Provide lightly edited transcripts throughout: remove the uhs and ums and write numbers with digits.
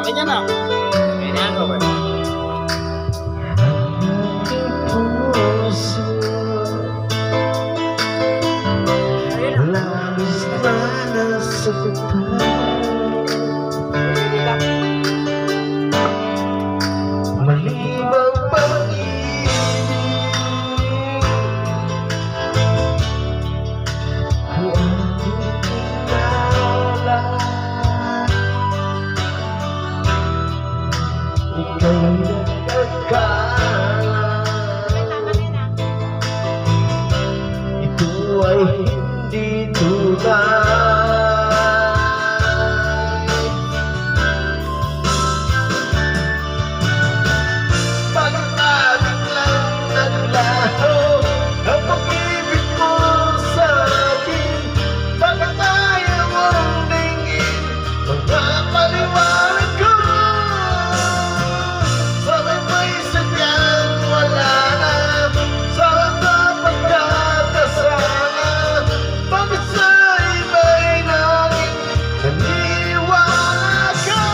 Okay na na. Okay na, Robert. Labis na nasaktan, malibang pag-ibig, kung aking tinawala, ika'y nagkakala. Ito ay hindi tunay. Pag-ibig lang naglaho ang pag-ibig mo sa akin. Bakit ayaw mong tingin mga paliwanag ko? Bakit may sadyang wala na sa pagkakasala? Bakit sa iba'y naging naniwala ka?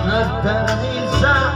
At dahil sa